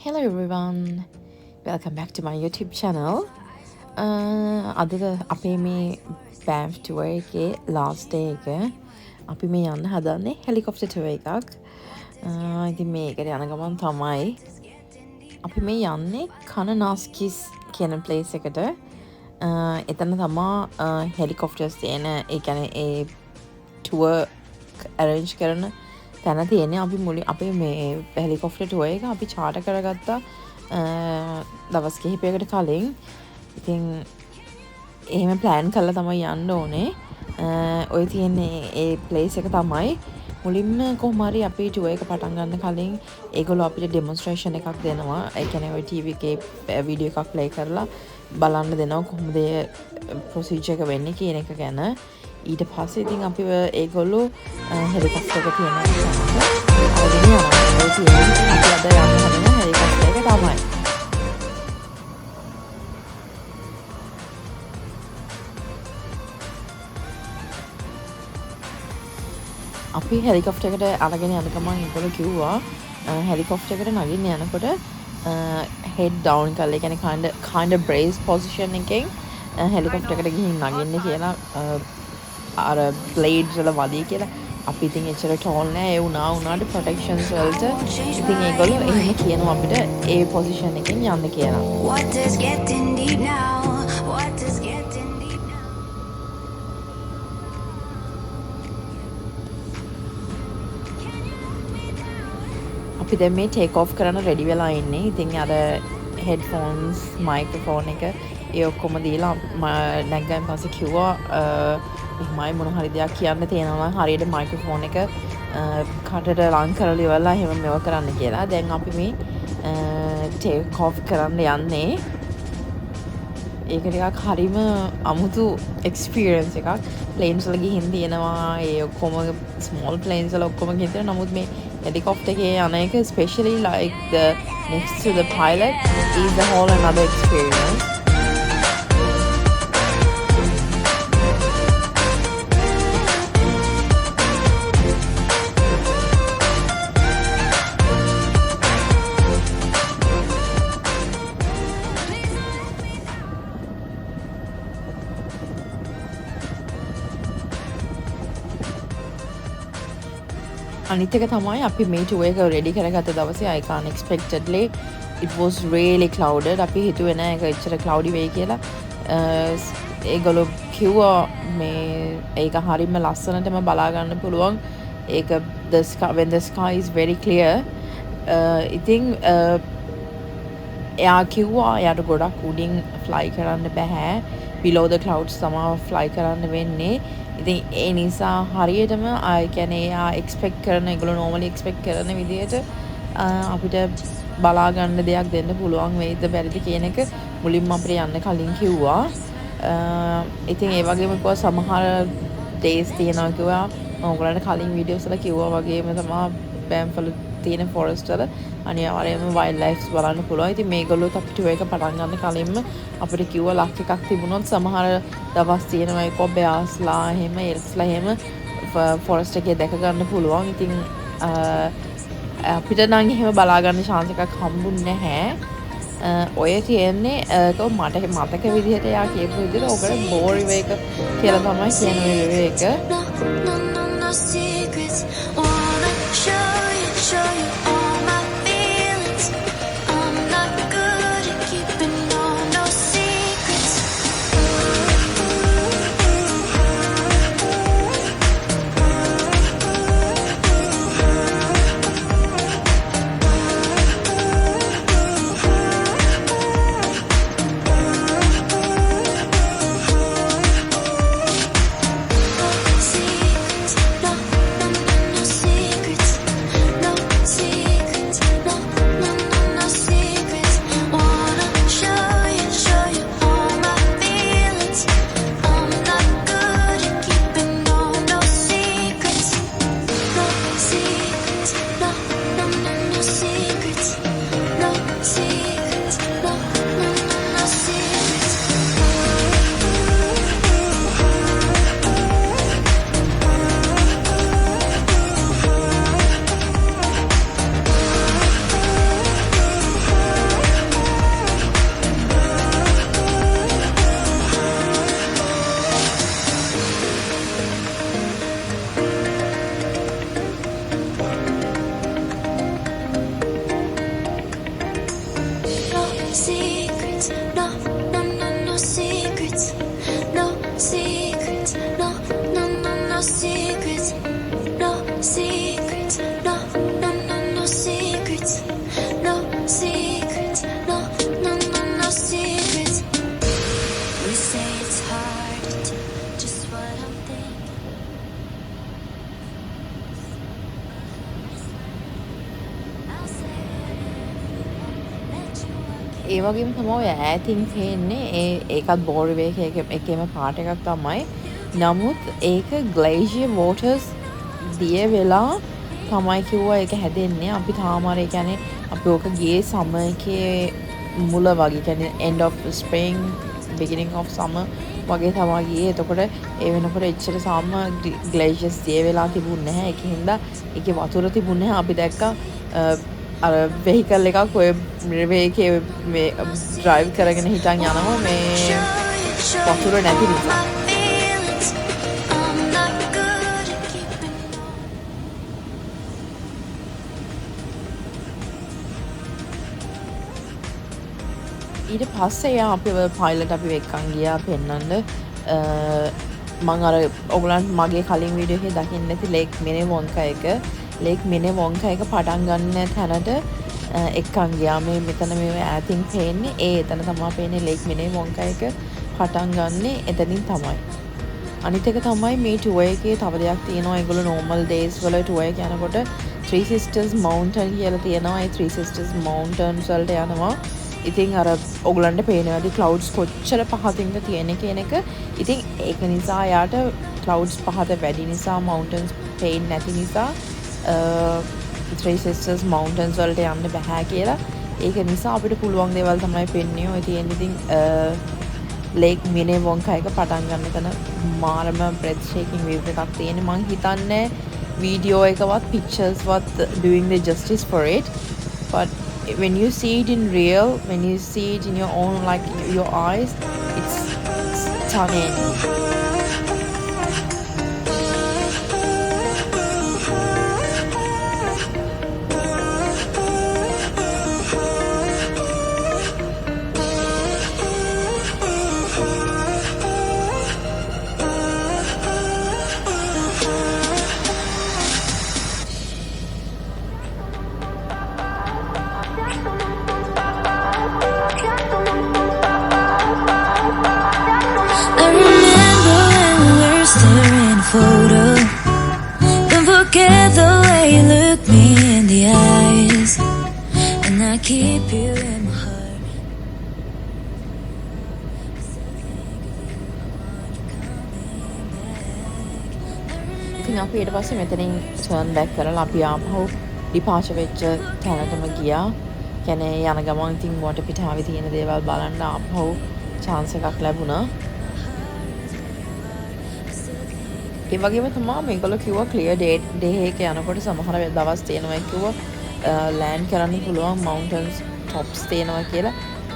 Hello everyone, welcome back to my YouTube channel. අද අපේ මේ Banff tour එකේ last day එක අපි මේ යන්න හදන්නේ helicopter tour එකක්. ඉතින් මේකට යන ගමන් තමයි අපි මේ යන්නේ කනනාස්කිස් කියන place එකට. එතන තමා helicopters තියෙන, ඒ කියන්නේ ඒ tour arrange කරන තැන තියෙන්නේ. අපි අපේ මේ helicopter tour එක අපි charter කරගත්තා දවස් කිහිපයකට කලින්. ඉතින් එහෙම ප්ලෑන් කරලා තමයි යන්න ඕනේ. ඔය තියෙන්නේ ඒ ප්ලේස් එක තමයි. මුලින්ම කොහොම හරි අපි ටුවර් එක පටන් ගන්න කලින් ඒගොල්ලෝ අපිට ඩෙමොන්ස්ට්‍රේෂන් එකක් දෙනවා. ඒ කියන්නේ ඔය ටීවී එකේ වීඩියෝ එකක් ප්ලේ කරලා බලන්න දෙනවා කොහොමද ප්‍රොසීජර් එක වෙන්නේ කියන එක ගැන. ඊට පස්සේ ඉතින් අපි ඒගොල්ලෝ හෙලිකොප්ටර් එක තියෙනවා අරගෙන යනවා. ඒ කියන්නේ අපි අද යන්න හදන හෙලිකොප්ටර් එක තමයි. අපි හෙලිකොප්ටර් එකට අරගෙන යන ගමන් ඒගොල්ලෝ කිව්වා හෙලිකොප්ටර් එකට නගින්න යනකොට head down කරලා, ඒ කියන්නේ kind of brace position එකෙන් හෙලිකොප්ටර් එකට ගිහින් නගින්න කියලා, අර blades වල වදී කියලා. අපි ඉතින් එච්චර tall නෑ. ඒ වුණාට protections වලට ඉතින් ඒගොල්ලෝ එහෙම කියනවා අපිට ඒ position එකෙන් යන්න කියලා. අපි දැන් මේ ටේක් ඔෆ් කරන්න රෙඩි වෙලා ඉන්නේ. ඉතින් අර හෙඩ්ෆෝන්ස්, මයික්‍රොෆෝන් එක ඒ ඔක්කොම දීලා නැග්ගන් පස්සේ කිව්වා එහෙමයි මොන හරි දෙයක් කියන්න තියෙනවා නම් හරියට මයික්‍රොෆෝන් එක කටට ලං කරලා ඉවරලා එහෙම මේව කරන්න කියලා. දැන් අපි මේ ටේක් ඔෆ් කරන්න යන්නේ. ඒක ටිකක් හරිම අමුතු එක්ස්පීරියන්ස් එකක්. ප්ලේන්ස් වල ගිහින් තියෙනවා ඒ ඔක්කොම ස්මෝල් ප්ලේන්ස් වල ඔක්කොම ගිහින් තියෙනවා. නමුත් මේ helicopter එකේ යන එක especially like the next to the pilot is a whole another experience. අනිත් එක තමයි අපි මේ ටුවර් එක රෙඩි කරගත්ත දවසේ I unexpectedly it was really clouded. අපි හිතුවේ නෑ ඒක එච්චර cloudy වෙයි කියලා. ඒගොල්ලෝ කිව්වා මේ ඒක හරියම ලස්සනටම බලා ගන්න පුළුවන්. ඒක when the sky is very clear. ඉතින් එයා කිව්වා එයාට ගොඩක් උඩින් fly කරන්න බෑ. below the clouds තමයි fly කරන්න වෙන්නේ. ඉතින් ඒ නිසා හරියටම කියන්නේ එයා එක්ස්පෙක්ට් කරන, ඒගොල්ලෝ normally එක්ස්පෙක්ට් කරන විදිහට අපිට බලා ගන්න දෙයක් දෙන්න පුළුවන් වෙයිද බැරිද කියන එක මුලින්ම අපිට යන්න කලින් කිව්වා. ඉතින් ඒ වගේම කිව්වා සමහර days තියෙනවා කිව්වා. මම ඔයගොල්ලන්ට කලින් වීඩියෝස් වල කිව්වා වගේම තමයි Banff වල තියෙන forest වල අනිවාර්යයෙන්ම wild life බලන්න පුළුවන්. ඉතින් මේගොල්ලෝ අපිට ටුවර් එක පටන් ගන්න කලින්ම අපිට කිව්වා ලක් එකක් තිබුණොත් සමහර දවස් තියෙනවා ඒක bearsලා එහෙම elfලා එහෙම forest එකේ දැක ගන්න පුළුවන්. ඉතින් අපිට නම් එහෙම බලා ගන්න chance එකක් හම්බුන්නේ නැහැ. ඔය තියෙන්නේ මට මතක විදිහට එයා කියපු විදිහට ඔකට බෝ රිවර් එක කියලා තමයි කියන රිවර් එක. no, no, no, no secrets, no secrets, no, no, no, no secrets, no secrets, no, no, no, no secrets, no secrets, no, no, no, no secrets. We say it's hard to do just what I'm thinking. I'll say it anyway, let you walk ඒ වගේම තමයි ඔය ඈතින් පේන්නේ ඒකත් බෝරිවේ එකම පාට එකක් තමයි. නමුත් ඒක ග්ලේෂියර් වෝටර්ස් දිය වෙලා තමයි කිව්වා ඒක හැදෙන්නේ. අපි තාම අර ඒ කියන්නේ අපි ඕක ගියේ සමර් එකේ මුල වගේ. කියන්නේ end of spring beginning of summer වගේ තමයි ගියේ. එතකොට ඒ වෙනකොට එච්චර සාම ග්ලේෂියර්ස් දිය වෙලා තිබුණේ නැහැ. ඒකින්ද ඒකේ වතුර තිබුණේ නැහැ. අපි දැක්කා අර වෙහිකල් එකක් ඔය රිවේ එකේ මේ ඩ්‍රයිව් කරගෙන හිටන් යනවා මේ වතුර නැති නිසා. feelings. I'm not good at keeping ඊට පස්සේ යා අපි පයිලට් අපි එක්කන් ගියා පෙන්නන්න. මම අර ඔයගලන්ට මගේ කලින් වීඩියෝ එකේ දකින්න ඇති ලේක් මිනේ වොන්කා එක. ලේක් මිනේ වොන්කා එක පටන් ගන්න තැනට එක්කන් ගියා. මේ මෙතන මේ ඈතින් පේන්නේ එතන තමයි පේන්නේ ලේක් මිනේ වොන්කා එක පටන් ගන්නෙ එතනින් තමයි. අනිත් එක තමයි මේ ටුවර් එකේ තව දෙයක් තියෙනවා. ඒගොල්ලෝ normal days වල ටුවර් එක යනකොට Three Sisters Mountain කියලා තියෙනවා. ඒ Three Sisters Mountains වලට යනවා. ඉතින් අර ඔයගලන්ට පේනවා ඇති clouds කොච්චර පහතින්ද තියෙන කියන එක. ඉතින් ඒක නිසා යාට clouds පහත වැඩි නිසා mountains පේන්නේ නැති නිසා Three Sisters Mountains වලට යන්න බෑ කියලා. ඒක නිසා අපිට පුළුවන් දේවල් තමයි පෙන්න්නේ. ඔය තියෙන ඉතින් ලේක් මිනේ වොන්කා එක පටන් ගන්න තැන මාරම breath shaking view එකක් තියෙන. මං හිතන්නේ වීඩියෝ එකවත් pictures වත් doing the justice for it, but when you see it in real, when you see it in your own like your eyes, it's stunning. I remember when we were staring photo. Don't forget the way you look me in the eyes, and I keep you in my heart. ඉතින් අපි ඊට පස්සේ මෙතනින් turn back කරලා අපි ආපහු departure වෙච්ච තැනටම ගියා. කියන්නේ යන ගමන් ඉතින් water පිටාවේ තියෙන දේවල් බලන්න ආපහු chance එකක් ලැබුණා. ඒ වගේම තමයි මේගොල්ලෝ කිව්වා clear day එක යනකොට සමහර දවස් තියෙනවා කිව්වා land කරන්න පුළුවන් mountains tops තියෙනවා කියලා.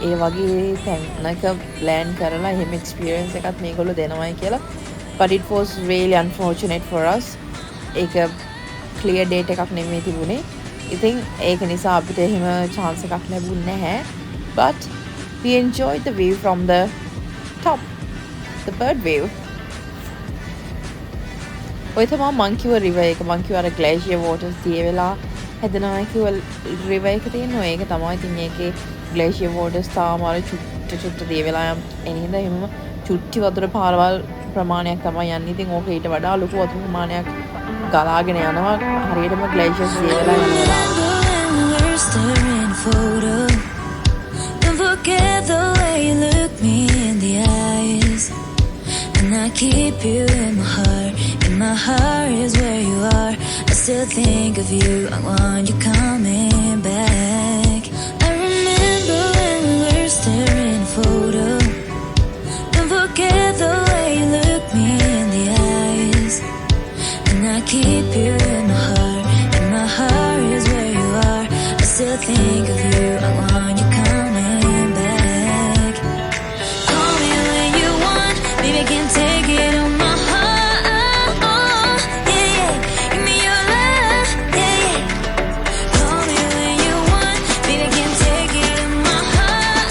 ඒ වගේ තැනක land කරලා එහෙම experience එකක් මේගොල්ලෝ දෙනවයි කියලා. But it was really unfortunate for us. ඒක clear date එකක් නෙමෙයි තිබුණේ. ඉතින් ඒක නිසා අපිට එහෙම chance එකක් ලැබුණේ නැහැ. But we enjoyed the view from the top, the bird view. ඔය තමයි මං කිව්ව river එක. මං කිව්ව අර glacier waters දිය වෙලා හැදෙනවා කිව්ව river එක තියෙනවා. ඒක තමයි. ඉතින් ඒකේ glacier waters තාම අර චුට්ට දිය වෙලා එන හින්දා එහෙමම චුට්ටි වතුර පාරවල් ප්‍රමාණයක් තමයි යන්නේ. ඉතින් ඕක ඊට වඩා ලොකු වතුර ප්‍රමාණයක් ගලාගෙන යනවා. හරියටම glaciers දිය වෙලා යන වෙලාවට. Staring photo. Don't forget the way you look me in the eyes, and I keep you in my heart. In my heart is where you are. I still think of you. I want you coming back. I remember when we were staring photo. Don't forget the way you look me in the eyes, and I keep you in my heart. In my heart is where you are. I still think of you. I want you coming back. Call me when you want, baby, I can take it on my heart. Yeah, yeah. Give me your love, yeah, yeah. Call me when you want, baby, I can take it on my heart.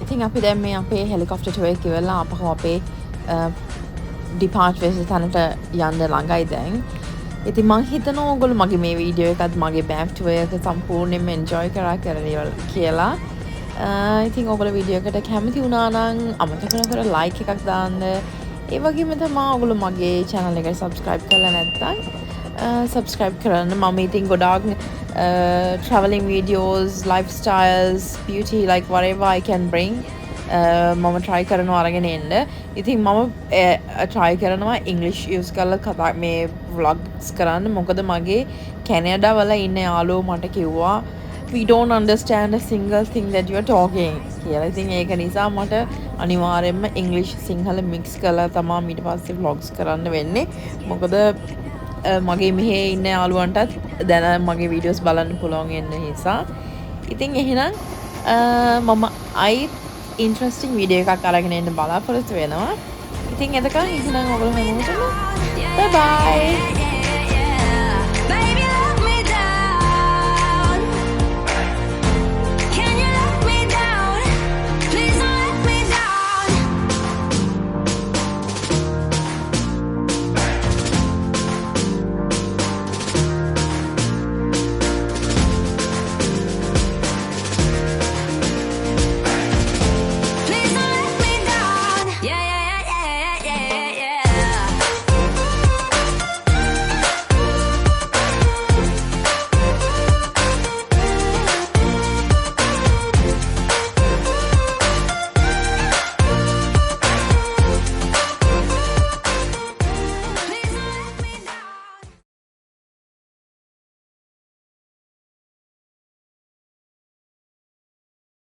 ඉතින් අපි දැන් මේ අපේ helicopter tour එක ඉවරලා අපහු අපේ ඩිපාර්ට් වෙච්ච තැනට යන්න ළඟයි දැන්. ඉතින් මං හිතනවා ඕගොල්ලෝ මගේ මේ වීඩියෝ එකත් මගේ බෑම් ටුවර් එක සම්පූර්ණයෙන්ම එන්ජොයි කරලා කියලා. ඉතින් ඔයගොල්ලෝ වීඩියෝ එකට කැමති වුණා නම් අමතක නොකර ලයික් එකක් දාන්න. ඒ වගේම තමයි ඔයගොල්ලෝ මගේ channel එකට subscribe කරලා නැත්නම් subscribe කරන්න. මම ඉතින් ගොඩාක් traveling videos, lifestyles, beauty, like whatever I can bring මම try කරනවා අරගෙන එන්න. ඉතින් මම try කරනවා English use කරලා කතා මේ vlogs කරන්න. මොකද මගේ කැනඩා වල ඉන්න යාළුවෝ මට කිව්වා we don't understand a single thing that you are talking කියලා. ඉතින් ඒක නිසා මට අනිවාර්යයෙන්ම English සිංහල mix කරලා තමයි ඊට පස්සේ vlogs කරන්න වෙන්නේ. මොකද මගේ මෙහි ඉන්න යාළුවන්ටත් දැන මගේ videos බලන්න පුළුවන් වෙන නිසා. ඉතින් එහෙනම් මම interesting video එකක් අරගෙන එන්න බලාපොරොත්තු වෙනවා. ඉතින් එතකන් ඉතින් ඔයගොල්ලෝ හැමෝටම bye bye